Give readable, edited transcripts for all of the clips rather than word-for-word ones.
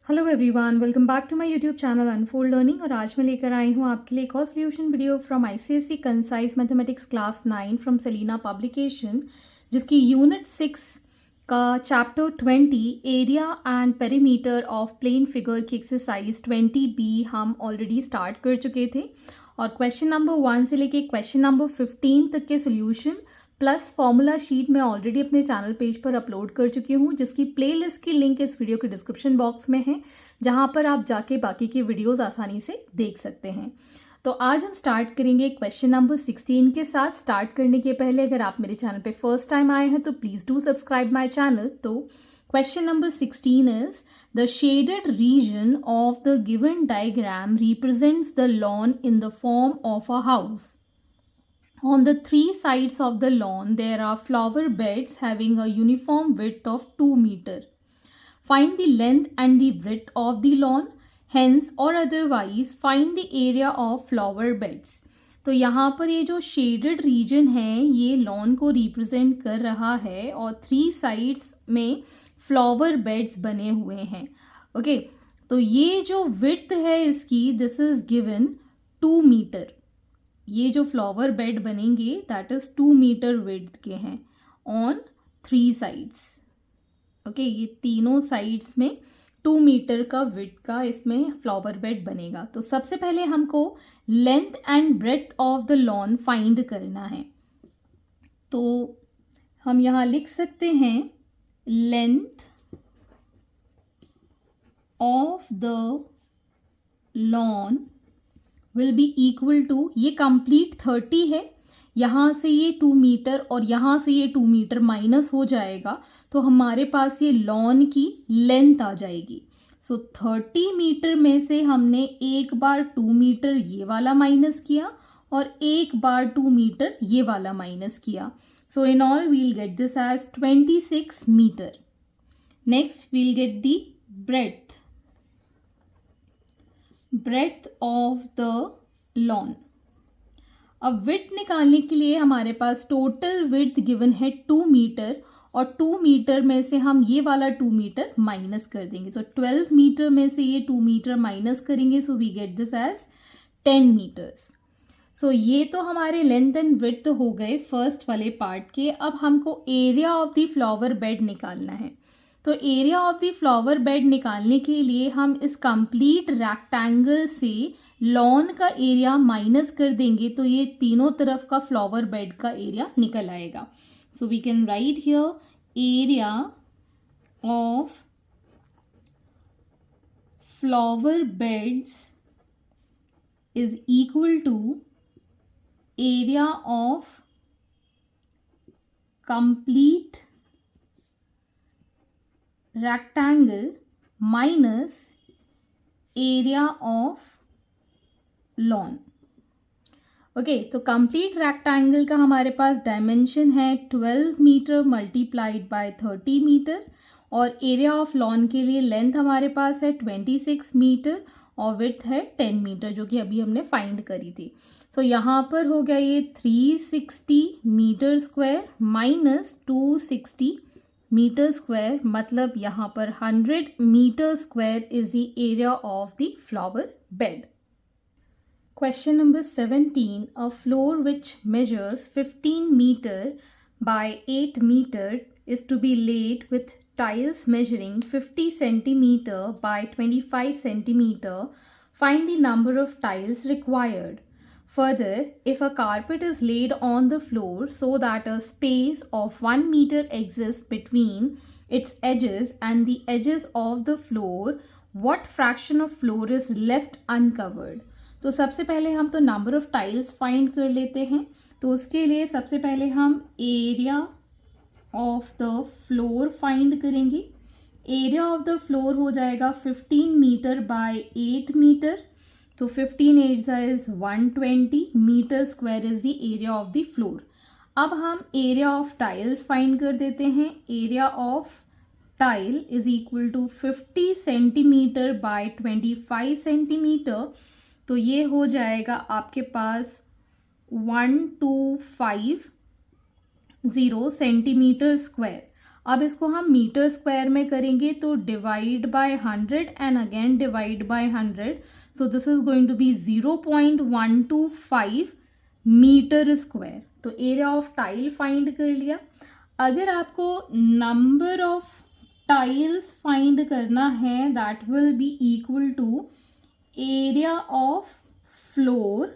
Hello everyone, welcome back to my YouTube channel unfold learning. और आज मैं लेकर आई हूँ आपके लिए एक और solution video from ICSE concise mathematics class 9 from Selina publication, जिसकी यूनिट 6 का chapter 20 area and perimeter of plane figure की एक्सरसाइज 20B हम ऑलरेडी स्टार्ट कर चुके थे। और क्वेश्चन नंबर 1 से लेके क्वेश्चन नंबर 15 तक के सोल्यूशन प्लस फॉर्मूला शीट मैं ऑलरेडी अपने चैनल पेज पर अपलोड कर चुकी हूँ, जिसकी प्लेलिस्ट की लिंक इस वीडियो के डिस्क्रिप्शन बॉक्स में है, जहाँ पर आप जाके बाकी की वीडियोस आसानी से देख सकते हैं। तो आज हम स्टार्ट करेंगे क्वेश्चन नंबर 16 के साथ। स्टार्ट करने के पहले अगर आप मेरे चैनल पे फर्स्ट टाइम आए हैं तो please do subscribe my channel. तो question number 16 is the shaded region of the given diagram represents the lawn in the form of a house. On the three sides of the lawn, there are flower beds having a uniform width of 2 meters. Find the length and the breadth of the lawn. Hence or otherwise, find the area of flower beds. तो यहाँ पर ये जो shaded region है ये lawn को represent कर रहा है और 3 साइड्स में फ्लावर बेड्स बने हुए हैं। ओके, तो ये जो विड्थ है इसकी, दिस इज गिवन 2 मीटर। ये जो फ्लावर बेड बनेंगे दैट इज 2 मीटर विड्थ के हैं ऑन 3 साइड्स। ओके, ये तीनों साइड्स में 2 मीटर का विड्थ का इसमें फ्लावर बेड बनेगा। तो सबसे पहले हमको length and breadth of the lawn find करना है। तो हम यहाँ लिख सकते हैं length of the lawn will be equal to, ये कंप्लीट 30 है, यहाँ से ये 2 मीटर और यहाँ से ये 2 मीटर माइनस हो जाएगा तो हमारे पास ये लॉन की लेंथ आ जाएगी। सो 30 मीटर में से हमने एक बार 2 मीटर ये वाला माइनस किया और एक बार 2 मीटर ये वाला माइनस किया। So in all we'll get this as 26 metre. Next we'll get the breadth of the lawn. अब विड्थ निकालने के लिए हमारे पास टोटल विड्थ गिवन है 2 मीटर और 2 मीटर में से हम ये वाला 2 मीटर माइनस कर देंगे। सो 12 मीटर में से ये 2 मीटर माइनस करेंगे, so we get this as 10 metres. So ये तो हमारे लेंथ एंड विड्थ हो गए फर्स्ट वाले पार्ट के। अब हमको area of the flower bed निकालना है। तो area of the flower bed निकालने के लिए हम इस कंप्लीट रेक्टेंगल से लॉन का एरिया माइनस कर देंगे तो ये तीनों तरफ का फ्लावर बेड का एरिया निकल आएगा। So we can write here area of flower beds is equal to area of complete rectangle minus area of lawn. Okay, तो कंप्लीट रेक्टेंगल का हमारे पास डायमेंशन है 12 मीटर मल्टीप्लाइड बाय 30 मीटर और area of lawn के लिए length हमारे पास है 26 मीटर और विड्थ है 10 मीटर, जो कि अभी हमने फाइंड करी थी। सो यहाँ पर हो गया ये 360 meter square minus 260 meter square, मतलब यहाँ पर 100 meter square is the area of the flower bed. Question number 17, a floor which measures 15 meter by 8 meter is to be laid with tiles measuring 50 centimeter by 25 centimeter. Find the number of tiles required. Further, if a carpet is laid on the floor so that a space of 1 meter exists between its edges and the edges of the floor, what fraction of floor is left uncovered? तो सबसे पहले हम तो number of tiles find कर लेते हैं। तो उसके लिए सबसे पहले हम area of the floor find करेंगे। एरिया ऑफ द फ्लोर हो जाएगा 15 मीटर बाय 8 मीटर, तो 15 8 is 120 meter square is the area of the floor. अब हम एरिया ऑफ टाइल फाइंड कर देते हैं। Area of tile is equal to 50 centimeter by 25 centimeter, तो ये हो जाएगा आपके पास 1250 सेंटीमीटर स्क्वायर। अब इसको हम मीटर स्क्वायर में करेंगे तो divide by 100 and again divide by 100, so this is going to be 0.125 meter square. तो एरिया ऑफ टाइल फाइंड कर लिया। अगर आपको नंबर ऑफ टाइल्स फाइंड करना है that will be equal to area of floor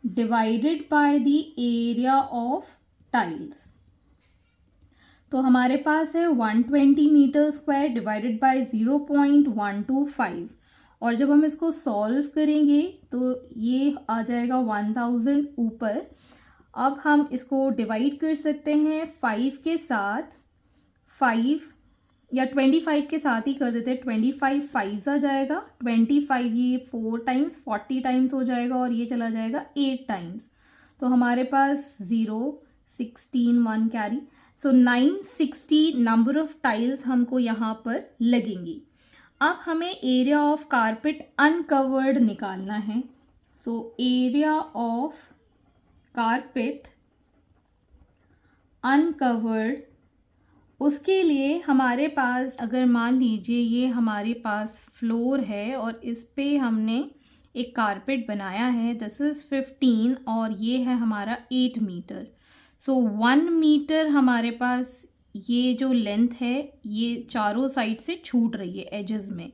divided by the area of tiles. तो हमारे पास है 120 मीटर स्क्वायर डिवाइडेड बाय 0.125, और जब हम इसको सॉल्व करेंगे तो ये आ जाएगा 1000 ऊपर। अब हम इसको डिवाइड कर सकते हैं 5 के साथ, 5 या 25 के साथ ही कर देते हैं। 25 5 आ जाएगा, 25 ये 4 टाइम्स 40 टाइम्स हो जाएगा, और ये चला जाएगा 8 टाइम्स। तो हमारे पास 0 16 1 carry, so 960 number of tiles हमको यहाँ पर लगेंगी। अब हमें एरिया ऑफ कारपेट अनकवर्ड निकालना है। So area of carpet uncovered, उसके लिए हमारे पास, अगर मान लीजिए ये हमारे पास फ्लोर है और इस पे हमने एक कारपेट बनाया है, दिस इज़ 15 और ये है हमारा 8 मीटर। सो 1 मीटर हमारे पास ये जो लेंथ है ये चारों साइड से छूट रही है एजेस में।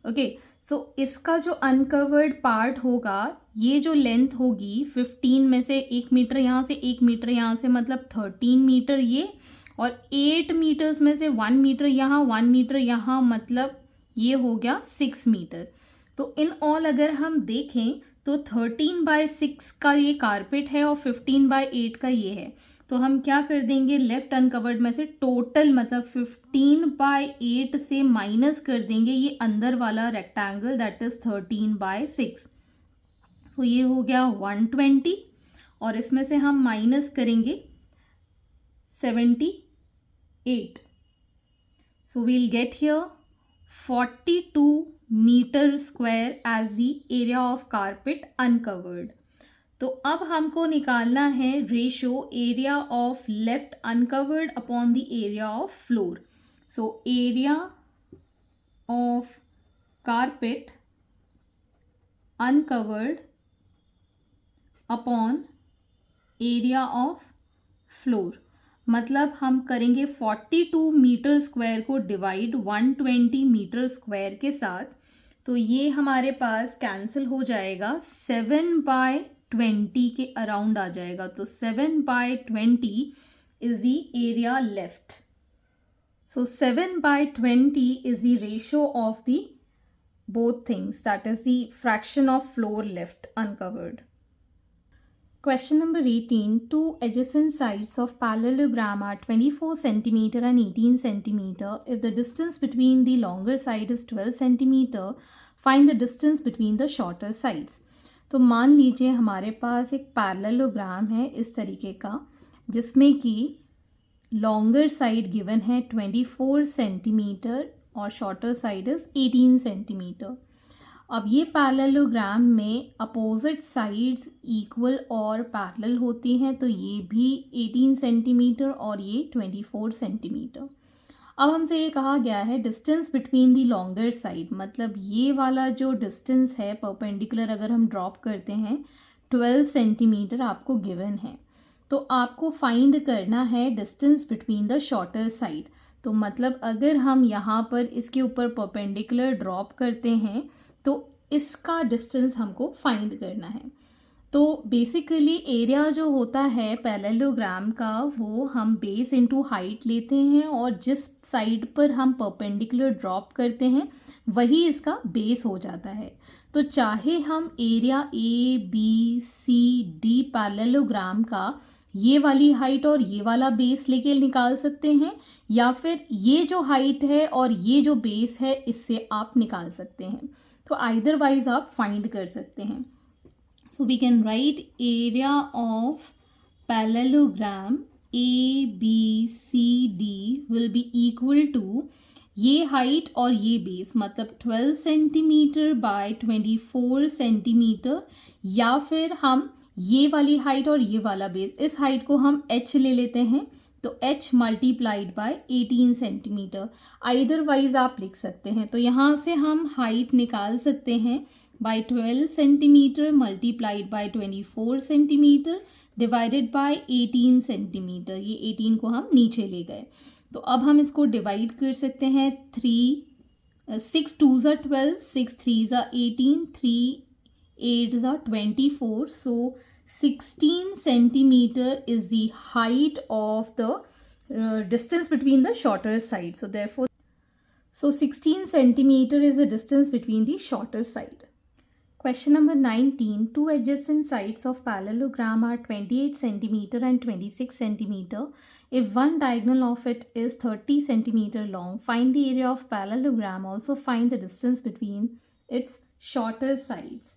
ओके, सो इसका जो अनकवर्ड पार्ट होगा, ये जो लेंथ होगी 15 में से 1 मीटर यहाँ से 1 मीटर यहाँ से, मतलब 13 मीटर ये, और 8 मीटर्स में से 1 मीटर यहाँ 1 मीटर यहाँ, मतलब ये हो गया 6 मीटर। तो इन ऑल अगर हम देखें तो 13/6 का ये कारपेट है और 15/8 का ये है। तो हम क्या कर देंगे, लेफ्ट अनकवर्ड में से टोटल मतलब 15/8 से माइनस कर देंगे ये अंदर वाला रेक्टेंगल, दैट इज 13/6। तो ये हो गया 120, और इसमें से हम माइनस करेंगे 78। So we'll get here 42 meter square as the area of carpet uncovered. तो अब हमको निकालना है ratio area of left uncovered upon the area of floor. So area of carpet uncovered upon area of floor, मतलब हम करेंगे 42 meter square को divide 120 meter square के साथ। तो ये हमारे पास कैंसिल हो जाएगा, 7/20 के अराउंड आ जाएगा। तो 7/20 is the area left. So 7/20 is the ratio of the both things, that is the fraction of floor left uncovered. Question number 18. Two adjacent sides of parallelogram are 24 cm and 18 cm. If the distance between the longer side is 12 cm, find the distance between the shorter sides. तो मान लीजिए हमारे पास एक parallelogram है इस तरीके का, जिसमें कि लॉन्गर साइड गिवन है 24 सेंटीमीटर और शॉर्टर साइड इज 18 सेंटीमीटर। अब ये पैरेललोग्राम में अपोजिट साइड्स इक्वल और पैरेलल होती हैं, तो ये भी 18 सेंटीमीटर और ये 24 सेंटीमीटर। अब हमसे ये कहा गया है distance between the longer side, मतलब ये वाला जो डिस्टेंस है परपेंडिकुलर अगर हम ड्रॉप करते हैं 12 सेंटीमीटर आपको गिवन है। तो आपको फाइंड करना है distance between the shorter side. तो मतलब अगर हम यहाँ पर इसके ऊपर परपेंडिकुलर ड्रॉप करते हैं तो इसका डिस्टेंस हमको फाइंड करना है। तो बेसिकली एरिया जो होता है पैरेललोग्राम का, वो हम बेस इनटू हाइट लेते हैं और जिस साइड पर हम परपेंडिकुलर ड्रॉप करते हैं वही इसका बेस हो जाता है। तो चाहे हम एरिया ABCD पैरेललोग्राम का ये वाली हाइट और ये वाला बेस लेके निकाल सकते हैं, या फिर ये जो हाइट है और ये जो बेस है इससे आप निकाल सकते हैं। तो आइदर वाइज आप फाइंड कर सकते हैं। सो we can right area of parallelogram ABCD will be equal to ये हाइट और ये बेस, मतलब 12 सेंटीमीटर बाय 24 सेंटीमीटर, या फिर हम ये वाली हाइट और ये वाला बेस, इस हाइट को हम h ले लेते हैं तो h मल्टीप्लाइड बाय 18 सेंटीमीटर, आइदरवाइज आप लिख सकते हैं। तो यहाँ से हम हाइट निकाल सकते हैं by 12 centimeter multiplied by 24 centimeter divided by 18 centimeter. ये 18 को हम नीचे ले गए, तो अब हम इसको डिवाइड कर सकते हैं। 6 2 ज़ा 12, 6 3 ज़ा 18, 3 8 ज़ा 24. So 16 centimeter is the height of the distance between the shorter side. So therefore, 16 centimeter is the distance between the shorter side. Question number 19. Two adjacent sides of parallelogram are 28 centimeter and 26 centimeter. If one diagonal of it is 30 centimeter long, find the area of parallelogram. Also find the distance between its shorter sides.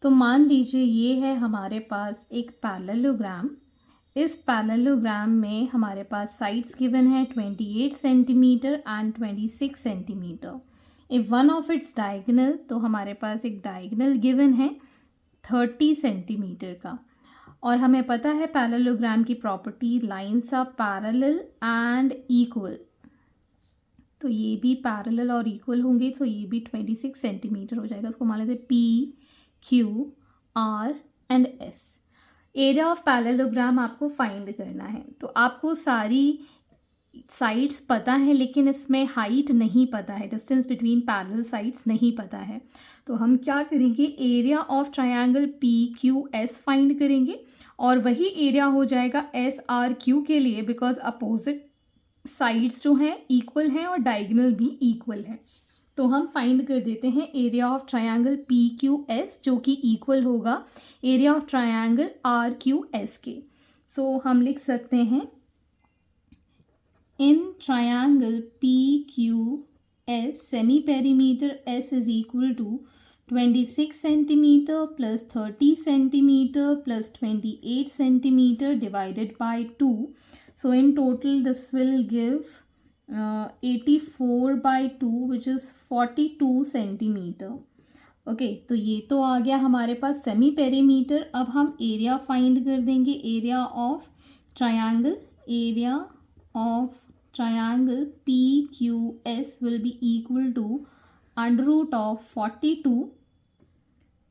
तो मान लीजिए ये है हमारे पास एक parallelogram. इस parallelogram में हमारे पास साइड्स गिवन है 28 centimetre and 26 centimetre. If one of its diagonal, तो हमारे पास एक डायगोनल गिवन है 30 सेंटीमीटर का। और हमें पता है पैरेललोग्राम की property, lines are parallel and equal. तो ये भी पैरेलल और इक्वल होंगे, तो ये भी 26 सेंटीमीटर हो जाएगा। उसको मान लेते हैं P Q R and S। Area of parallelogram आपको फाइंड करना है। तो आपको सारी साइड्स पता है, लेकिन इसमें हाइट नहीं पता है, डिस्टेंस बिटवीन पैरेलल साइड्स नहीं पता है। तो हम क्या करेंगे, area of triangle PQS find करेंगे, और वही एरिया हो जाएगा SRQ के लिए, बिकॉज अपोजिट साइड्स जो हैं इक्वल हैं और डायगोनल भी इक्वल है। तो हम फाइंड कर देते हैं एरिया ऑफ ट्रायंगल PQS, जो कि इक्वल होगा एरिया ऑफ ट्रायंगल RQS के। सो हम लिख सकते हैं in triangle PQS semi perimeter S is equal to 26 centimeter plus 30 centimeter plus 28 centimeter divided by 2. So in total this will give 84 by 2 which is 42 centimetre. Okay, तो ये तो आ गया हमारे पास सेमी पेरीमीटर। अब हम एरिया फाइंड कर देंगे, area of triangle. Area of triangle PQS will be equal to under root of 42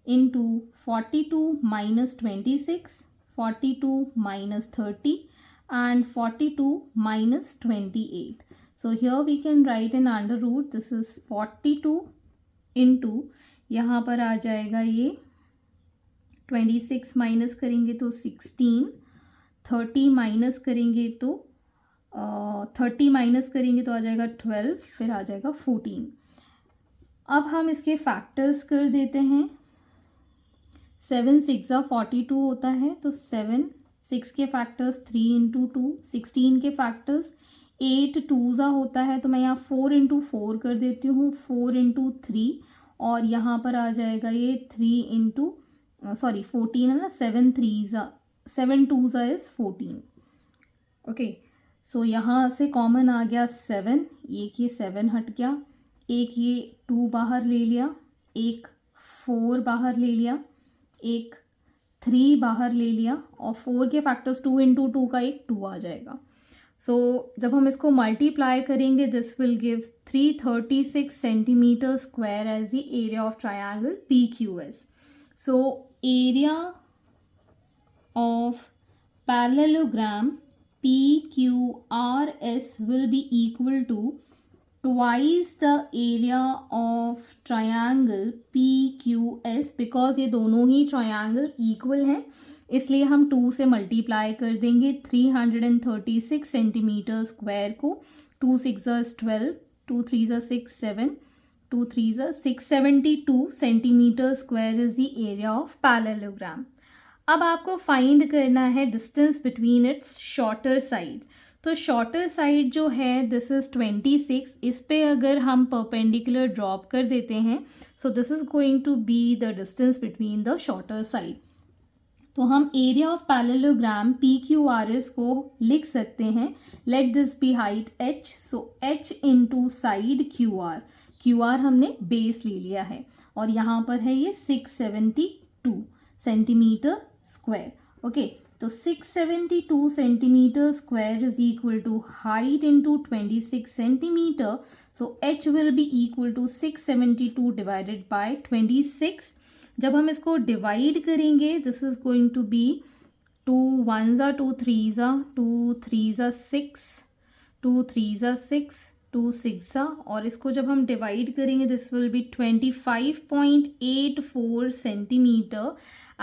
into 42 minus 26, 42 minus 30 and 42 minus 28. So here we can write an under root. This is 42 into, यहाँ पर आ जाएगा ये 26 minus करेंगे तो 16, 30 minus करेंगे तो 30 minus करेंगे तो आ जाएगा 12, फिर आ जाएगा 14। अब हम इसके फैक्टर्स कर देते हैं। 7 6 42 होता है, तो 7 6 के फैक्टर्स 3 इंटू 2, 16 के फैक्टर्स 8 2 होता है, तो मैं यहाँ 4 इंटू 4 कर देती हूँ, 4 इंटू 3, और यहाँ पर आ जाएगा ये 3 इंटू 14 है ना, 7 2 इज़ 14। ओके, सो यहाँ से कॉमन आ गया 7, एक ये 7 हट गया, एक ये 2 बाहर ले लिया, एक 4 बाहर ले लिया, एक 3 बाहर ले लिया, और 4 के फैक्टर्स 2 इंटू 2 का एक 2 आ जाएगा। सो जब हम इसको मल्टीप्लाई करेंगे, this will give 336 centimeter square as the area of triangle PQS। So area of parallelogram PQRS will be equal to twice the area of triangle PQS, because ये दोनों ही ट्रायंगल इक्वल हैं, इसलिए हम 2 से मल्टीप्लाई कर देंगे 336 centimeter square को। 2 6 12, 2 3 6 7, 2 3 672 centimeter square is the area of parallelogram. अब आपको फाइंड करना है distance between its shorter sides. तो शॉर्टर साइड जो है दिस इज़ 26, इस पे अगर हम परपेंडिकुलर ड्रॉप कर देते हैं, so this is going to be the distance between the shorter side. तो हम एरिया ऑफ पैरेललोग्राम PQRS को लिख सकते हैं, let this be height H, so H into side QR हमने बेस ले लिया है, और यहाँ पर है ये 672 सेंटीमीटर स्क्वायर। ओके, तो 672 centimeter square is equal to height into 26 centimeter. So h will be equal to 672 divided by 26. जब हम इसको डिवाइड करेंगे this is going to be 2 1s are 2 3s are 2 3s are 6 2 3s are 6 2 6 are और इसको जब हम divide करेंगे this will be 25.84 centimeter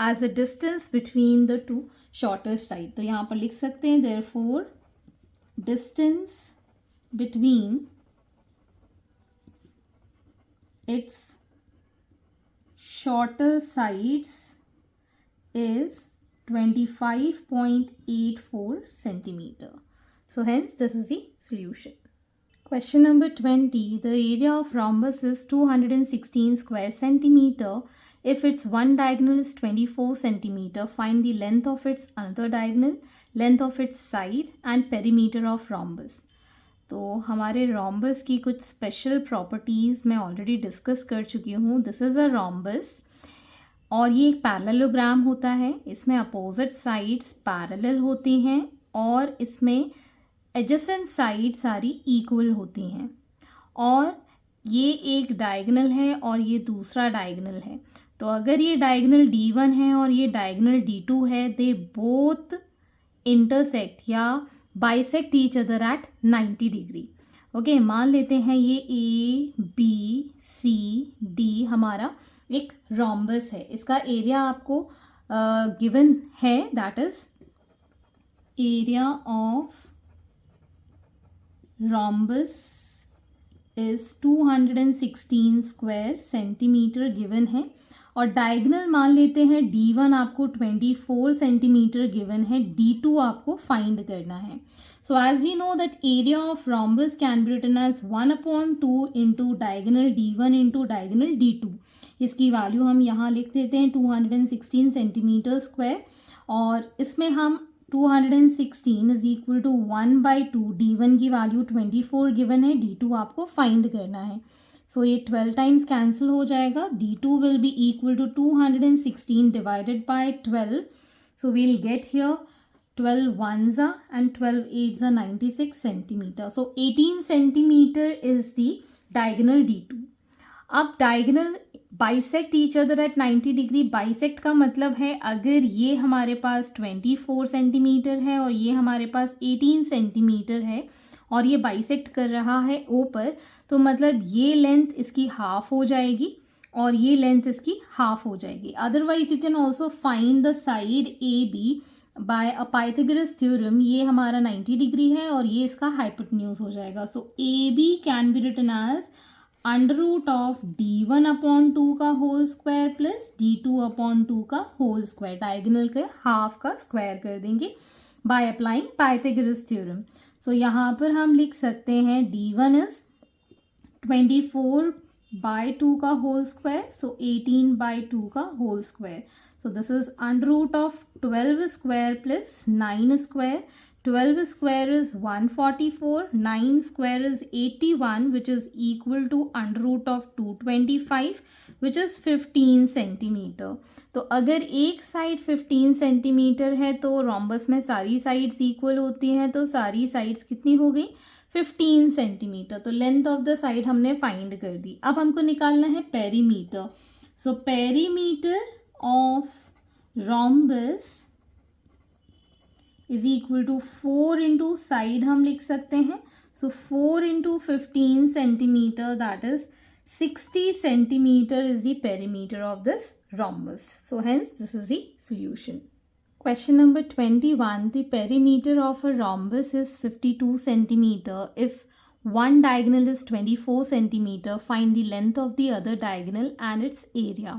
as a distance between the two shorter side. तो यहाँ पर लिख सकते हैं therefore distance between its shorter sides is 25.84 centimeter. So hence this is the solution. Question number 20. The area of rhombus is 216 square centimeter. If its one diagonal is 24 centimeter, find the length of its another diagonal, length of its side and perimeter of rhombus. तो हमारे rhombus की कुछ special properties मैं already discuss कर चुकी हूँ. This is a rhombus. और ये एक पैरेललोग्राम होता है. इसमें अपोजिट साइड्स पैरेलल होती हैं और इसमें एडजेसेंट साइड सारी इक्वल होती हैं. और ये एक डायगोनल है और ये दूसरा डायगोनल है. तो अगर ये डायगोनल D1 है और ये डायगोनल D2 है, दे बोथ इंटरसेक्ट या bisect each other at 90 degree. Okay, मान लेते हैं ये ABCD हमारा एक रोम्बस है. इसका एरिया आपको गिवन है, that is area of rhombus is 216 square centimetre given है. और डायगोनल मान लेते हैं D1 आपको 24 सेंटीमीटर गिवन है, D2 आपको फाइंड करना है. So as we know that area of rhombus can be written as 1/2 into diagonal D1 into diagonal D2. इसकी वैल्यू हम यहाँ लिख देते हैं 216 सेंटीमीटर स्क्वायर. और इसमें हम 216 इज इक्वल टू 1/2. D1 की वैल्यू 24 गिवन है, D2 आपको फाइंड करना है. सो ये 12 टाइम्स कैंसिल हो जाएगा. D2 will be equal to 216 divided by 12. So we'll get here 12 1s are and 12 8s are 96 centimeter. So 18 centimeter is the diagonal D2. अब diagonal bisect each other at 90 degree. bisect का मतलब है अगर ये हमारे पास 24 centimetre है और ये हमारे पास 18 सेंटीमीटर है और ये bisect कर रहा है O पर, तो मतलब ये लेंथ इसकी हाफ हो जाएगी और ये लेंथ इसकी हाफ हो जाएगी. Otherwise you can also find the side AB by a Pythagoras theorem. ये हमारा 90 डिग्री है और ये इसका हाइपोटेन्यूज हो जाएगा. So AB can be written as under root of D1/2 का होल स्क्वायर प्लस D2/2 का होल स्क्वायर. डायगोनल के हाफ का स्क्वायर कर देंगे by applying Pythagoras theorem. So यहाँ पर हम लिख सकते हैं D1 इज 24/2 का होल स्क्वायर, सो 18/2 का whole square. So this is under root of 12 square plus 9 square. 12 square is 144, 9 square is 81, which is equal to under root of 225, which is 15 centimetre. तो अगर एक साइड 15 सेंटीमीटर है तो rhombus में सारी sides equal होती हैं, तो सारी साइड्स कितनी हो गई 15 सेंटीमीटर. तो लेंथ ऑफ द साइड हमने फाइंड कर दी. अब हमको निकालना है perimeter. So perimeter of rhombus is equal to 4 into side हम लिख सकते हैं. So 4 into 15 centimeter, that is 60 centimeter is the perimeter of this rhombus. So hence this is the solution. Question number 21. The perimeter of a rhombus is 52 centimeter. If one diagonal is 24 centimeter, find the length of the other diagonal and its area.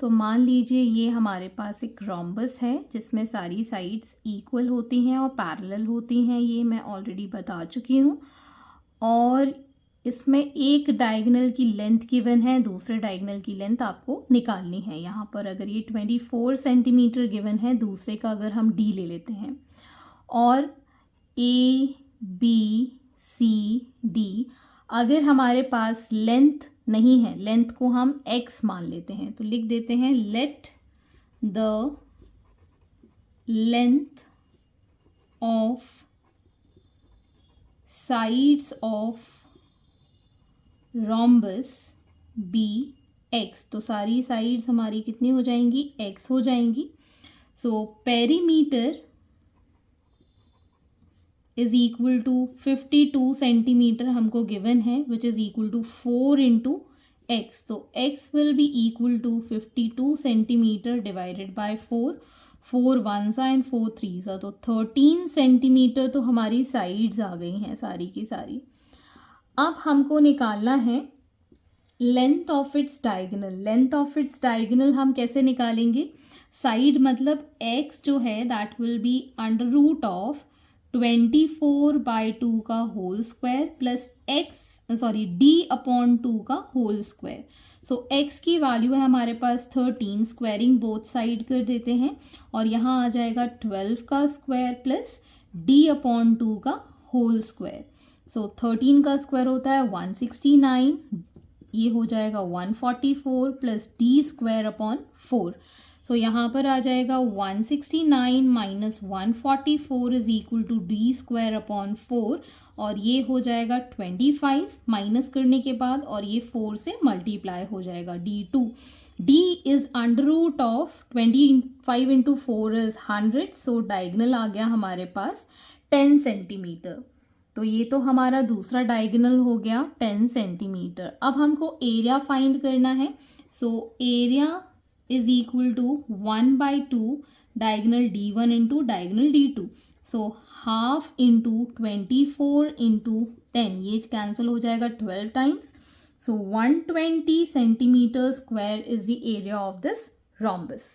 तो मान लीजिए ये हमारे पास एक rhombus है जिसमें सारी sides equal होती हैं और पैरेलल होती हैं, ये मैं ऑलरेडी बता चुकी हूँ. और इसमें एक डायगोनल की लेंथ गिवन है, दूसरे डायगोनल की लेंथ आपको निकालनी है. यहाँ पर अगर ये 24 सेंटीमीटर गिवन है, दूसरे का अगर हम D ले लेते हैं और ABCD अगर हमारे पास लेंथ नहीं है, लेंथ को हम x मान लेते हैं, तो लिख देते हैं let the length of sides of rhombus be x, तो सारी साइड्स हमारी कितनी हो जाएंगी, एक्स हो जाएंगी. So perimeter is equal to 52 centimetre हमको गिवन है, which is equal to 4 into x. तो x will be equal to 52 centimetre divided by 4. 4 1s and 4 3s, तो 13 सेंटीमीटर तो हमारी साइड्स आ गई हैं सारी की सारी. अब हमको निकालना है length of its diagonal. Length of its diagonal हम कैसे निकालेंगे, साइड मतलब x जो है that will be under root of 24/2 का whole square plus d upon 2 का होल स्क्वायर. सो x की वैल्यू है हमारे पास 13, स्क्वायरिंग बोथ साइड कर देते हैं और यहाँ आ जाएगा 12 का स्क्वायर प्लस d अपॉन 2 का होल स्क्वायर. सो 13 का स्क्वायर होता है 169, ये हो जाएगा 144 plus D square upon 4. So यहाँ पर आ जाएगा 169 minus 144 is equal to D square upon 4 और ये हो जाएगा 25 माइनस करने के बाद और ये 4 से मल्टीप्लाई हो जाएगा d2. d is under root of 25 into 4 is 100. So diagonal आ गया हमारे पास 10 सेंटीमीटर. तो ये तो हमारा दूसरा डायगोनल हो गया 10 सेंटीमीटर. अब हमको एरिया फाइंड करना है. So area is equal to 1/2 diagonal d1 into diagonal d2. So half into 24 into 10, ये कैंसिल हो जाएगा 12 times. So 120 centimeter square is the area of this rhombus.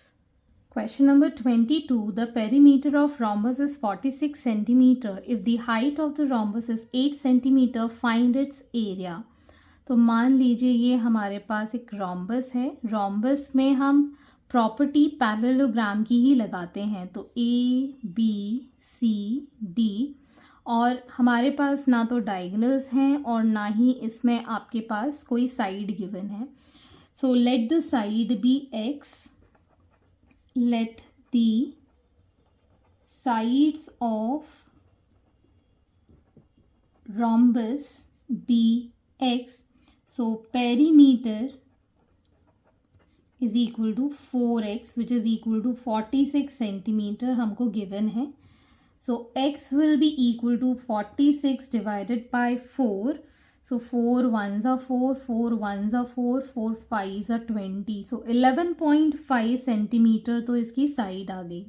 Question number 22. The perimeter of rhombus is 46 centimeter. If the height of the rhombus is 8 centimeter, find its area. तो मान लीजिए ये हमारे पास एक rhombus है. rhombus में हम property parallelogram की ही लगाते हैं. तो A, B, C, D और हमारे पास ना तो डायगोनल्स हैं और ना ही इसमें आपके पास कोई साइड गिवन है. So let the side be x. Let the sides of rhombus be x. So perimeter is equal to 4x, which is equal to 46 centimeter हमको given है. So x will be equal to 46 divided by 4. So 4 1s are 4, 4 1s are 4, 4 5s are 20. So 11.5 centimetre तो इसकी side आ गई.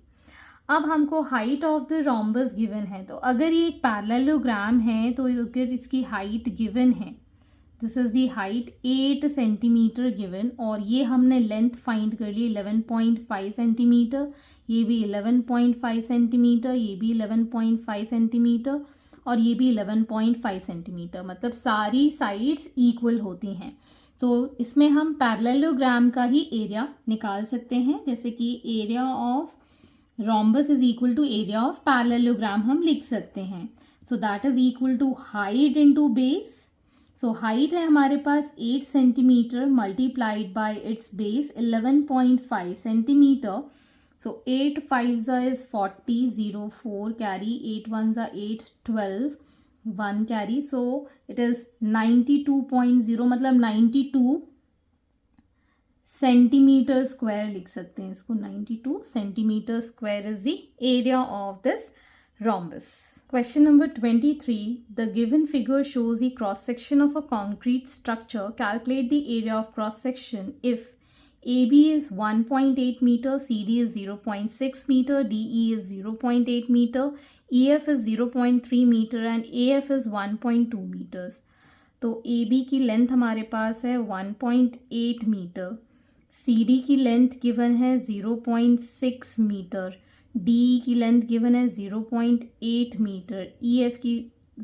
अब हमको height of the rhombus given है. तो अगर ये एक पैरेललोग्राम है तो अगर इसकी हाइट गिवन है, this is the height 8 centimetre given और ये हमने लेंथ फाइंड कर ली 11.5 सेंटीमीटर, ये भी 11.5 सेंटीमीटर, ये भी 11.5 सेंटीमीटर और ये भी 11.5 सेंटीमीटर. मतलब सारी साइड्स इक्वल होती हैं. सो इसमें हम पैरेललोग्राम का ही एरिया निकाल सकते हैं. जैसे कि area of rhombus is equal to area of parallelogram हम लिख सकते हैं. So that is equal to height into base. So height है हमारे पास 8 centimeter multiplied by its base 11.5 centimeter. So 8 5s is 40, 0 4 carry, 8 1s are 8, 12, 1 carry. So it is 92.0 मतलब 92 centimetre square लिख सकते हैं इसको. 92 centimetre square is the area of this rhombus. Question number 23. The given figure shows the cross section of a concrete structure. Calculate the area of cross section if AB is 1.8 meter, CD is 0.6 meter, DE is 0.8 meter, EF is 0.3 meter and AF is 1.2 meters. तो AB की length हमारे पास है 1.8 meter, CD की length given है 0.6 meter, DE की length given है 0.8 meter, EF की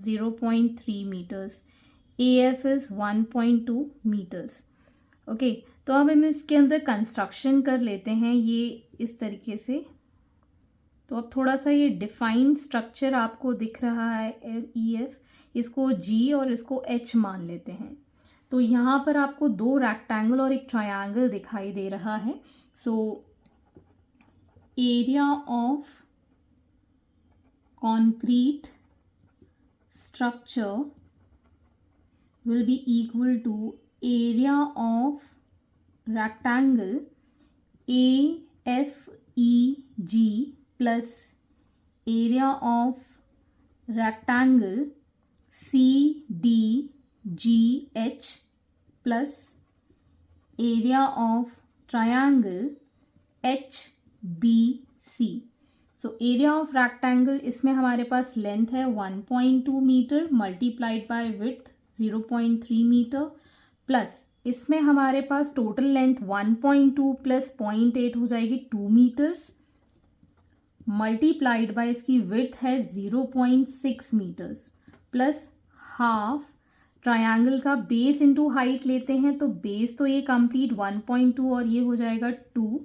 0.3 meters, AF is 1.2 meters. Okay, तो अब हम इसके अंदर कंस्ट्रक्शन कर लेते हैं ये इस तरीके से. तो अब थोड़ा सा ये डिफाइंड स्ट्रक्चर आपको दिख रहा है EF, इसको G और इसको H मान लेते हैं. तो यहाँ पर आपको 2 रेक्टेंगल और एक ट्रायंगल दिखाई दे रहा है. So area of concrete structure will be equal to area of rectangle AFEG plus area of rectangle CDGH plus area of triangle HBC. So area of rectangle, इसमें हमारे पास लेंथ है 1.2 meter multiplied by width 0.3 meter plus इसमें हमारे पास total length 1.2 plus 0.8 हो जाएगी 2 metres multiplied by इसकी width है 0.6 मीटर्स प्लस हाफ ट्रायंगल का बेस इनटू हाइट लेते हैं तो बेस तो ये कंप्लीट 1.2 और ये हो जाएगा 2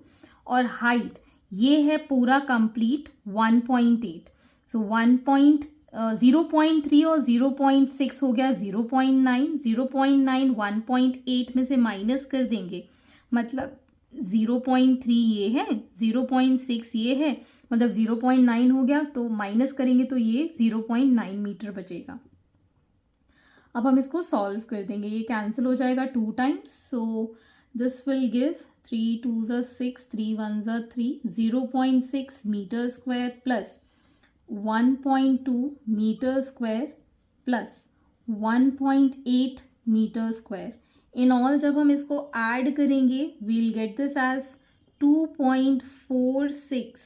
और हाइट ये है पूरा कंप्लीट 1.8 सो 0.3 और 0.6 हो गया 0.9 1.8 में से माइनस कर देंगे मतलब 0.3 ये है 0.6 ये है मतलब 0.9 हो गया तो माइनस करेंगे तो ये 0.9 मीटर बचेगा। अब हम इसको सॉल्व कर देंगे, ये कैंसिल हो जाएगा 2 times so this will give 3 2s are 6 3 1s are 3 0.6 meter square plus 1.2 meter square plus 1.8 meter square in all जब हम इसको ऐड करेंगे we'll get this as 2.46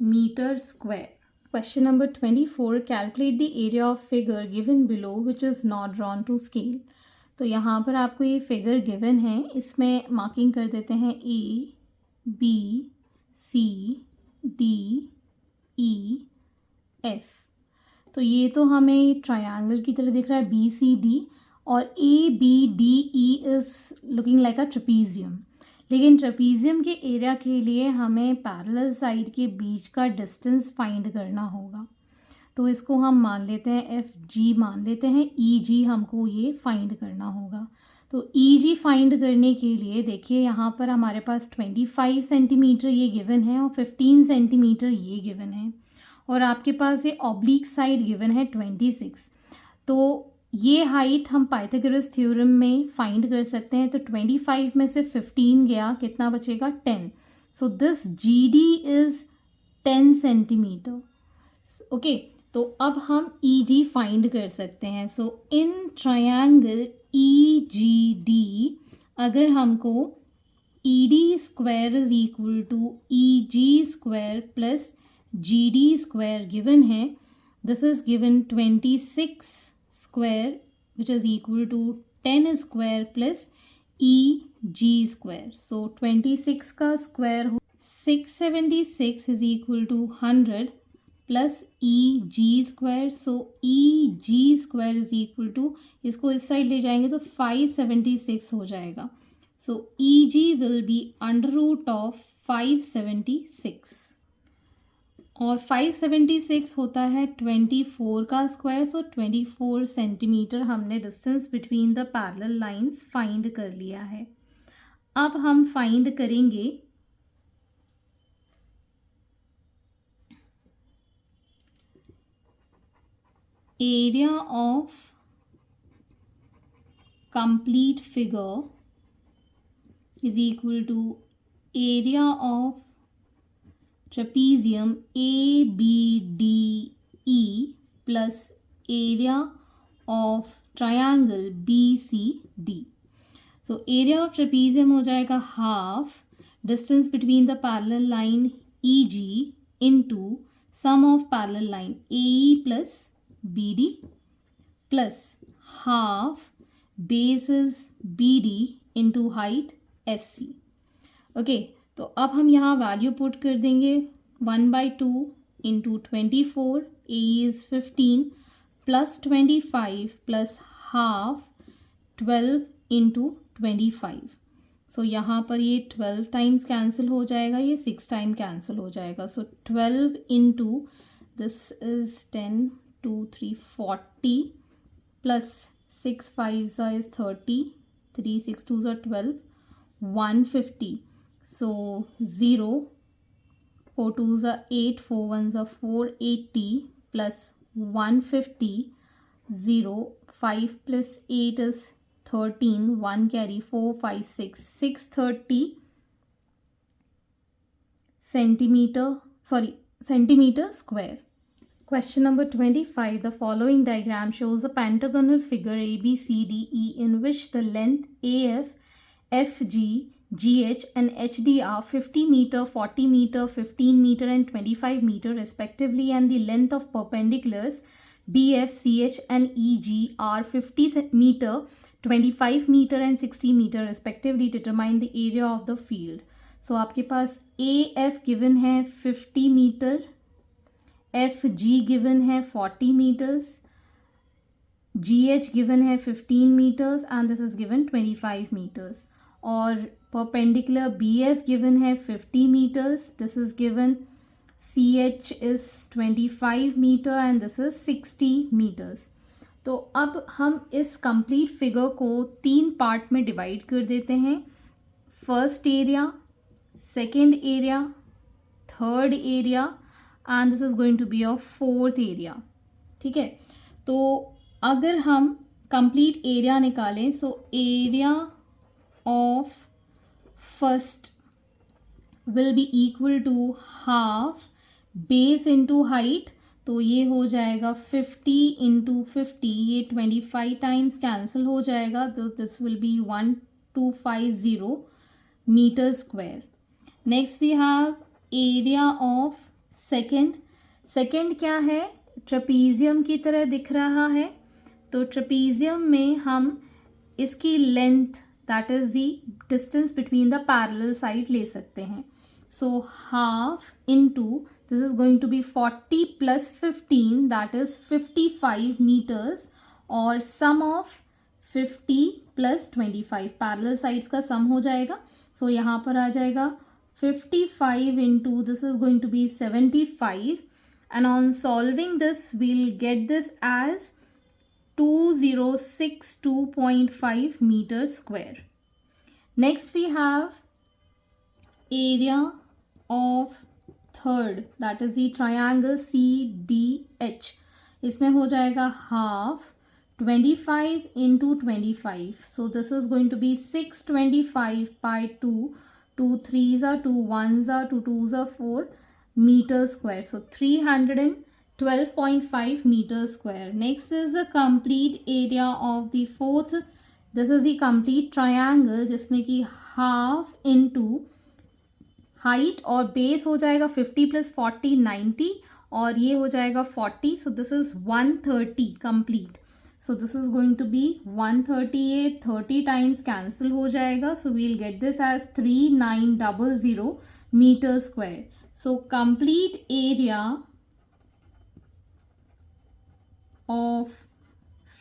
meter square. Question number 24. Calculate the area of figure given below which is not drawn to scale. तो यहाँ पर आपको ये figure given है, इसमें मार्किंग कर देते हैं A, B, C, D, E, F। तो ये तो हमें ट्रायंगल की तरह दिख रहा है BCD और ABDE is looking like a trapezium, लेकिन ट्रेपीजियम के एरिया के लिए हमें पैरेलल साइड के बीच का डिस्टेंस फाइंड करना होगा। तो इसको हम मान लेते हैं FG मान लेते हैं, EG हमको ये फाइंड करना होगा। तो EG फाइंड करने के लिए देखिए यहाँ पर हमारे पास 25 सेंटीमीटर ये गिवन है और 15 सेंटीमीटर ये गिवन है और आपके पास ये ऑब्लिक साइड गिवन है 26। तो ये हाइट हम पाइथागोरस थ्योरम में फाइंड कर सकते हैं। तो 25 में से 15 गया, कितना बचेगा 10। So this GD is 10 centimetre. Okay, तो अब हम EG फाइंड कर सकते हैं। सो इन ट्रायंगल EGD अगर हमको ED square is equal to EG square plus GD square given है, this is given 26 square which is equal to 10 square plus EG square. So 26 का स्क्वायर हो 676 is equal to 100 plus EG square. So EG square is equal to, इसको इस side ले जाएंगे तो 576 हो जाएगा। So EG will be under root of 576 और 576 होता है 24 का स्क्वायर। सो 24 सेंटीमीटर हमने distance between the parallel lines find कर लिया है। अब हम फाइंड करेंगे area of complete figure is equal to area of trapezium ABDE plus area of triangle BCD. So area of trapezium हो जाएगा half distance between the parallel line EG into sum of parallel line AE plus BD plus half bases BD into height FC. Okay, तो अब हम यहाँ value put कर देंगे 1/2 into 24 A is 15 plus 25 plus half 12 into 25। सो यहाँ पर ये 12 times cancel हो जाएगा, ये 6 टाइम कैंसिल हो जाएगा। सो 12 into this is 10 2 3 40 plus 6 5s is 30 3 6 2s are 12 150। So 0 4 2s are 8, 4 1s are 4, 80 plus 150, 0, 5 plus 8 is 13, 1 carry 4, 5, 6, 630 centimeter square. Question number 25. The following diagram shows a pentagonal figure ABCDE in which the length AF, FG, GH and HD are 50 meter, 40 meter, 15 meter and 25 meter respectively, and the length of perpendiculars BF, CH and EG are 50 meter, 25 meter and 60 meter respectively. Determine the area of the field. So आपके पास AF given है 50 metre, FG given है 40 meters, GH given है 15 meters and this is given 25 meters. और perpendicular BF given है 50 meters, this is given CH is 25 meter and this is 60 meters. तो अब हम इस कंप्लीट फिगर को 3 पार्ट में डिवाइड कर देते हैं. First area, second area, third area and this is going to be a fourth area. ठीक है, तो अगर हम complete area निकालें, so area of first will be equal to half base into height. तो ये हो जाएगा 50 into 50, ये 25 times cancel हो जाएगा, तो this will be 1250 meter square. Next we have area of second क्या है, ट्रेपीजियम की तरह दिख रहा है. तो ट्रेपीजियम में हम इसकी length that is the distance between the parallel side ले सकते हैं. So half into this is going to be 40 plus 15 that is 55 meters और sum of 50 plus 25 parallel sides का सम हो जाएगा. सो यहाँ पर आ जाएगा 55 into this is going to be 75, and on solving this we'll get this as 2062.5 meter square. Next we have area of third, that is the triangle CDH. इसमें हो जाएगा half 25 into 25, so this is going to be 625 by 2. 2 3s are 2 1s are 2 2s are 4 meter square. So 312.5 meter square. Next is the complete area of the fourth. This is the complete triangle जिसमें कि half into height और base हो जाएगा 50 plus 40 90 और ये हो जाएगा 40. So this is 130 complete. So this is going to be 138, 30 times cancel हो जाएगा. So we'll get this as 3900 meter square. So complete area of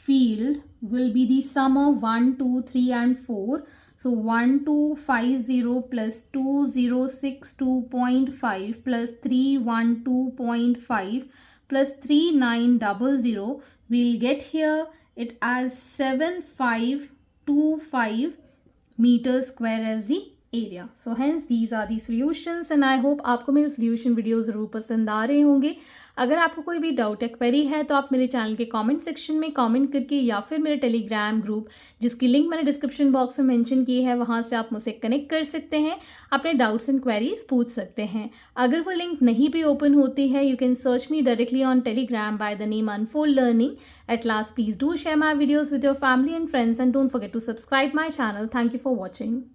field will be the sum of 1, 2, 3 and 4. So 1250 plus 2062.5 plus 312.5 plus 3900. We'll get here it as 7525 meter square as the area. So hence these are the solutions and I hope आपको मेरे solution video ज़रूर पसंद आ रहे होंगे. अगर आपको कोई भी डाउट या क्वेरी है तो आप मेरे चैनल के कमेंट सेक्शन में कमेंट करके या फिर मेरे टेलीग्राम ग्रुप जिसकी लिंक मैंने डिस्क्रिप्शन बॉक्स में मेंशन की है वहां से आप मुझसे कनेक्ट कर सकते हैं, अपने डाउट्स एंड क्वेरीज पूछ सकते हैं. अगर वो लिंक नहीं भी ओपन होती है you can search me directly on Telegram by the name unfold learning. At last, please do share my videos with your family and friends and don't forget to subscribe my channel. Thank you for watching.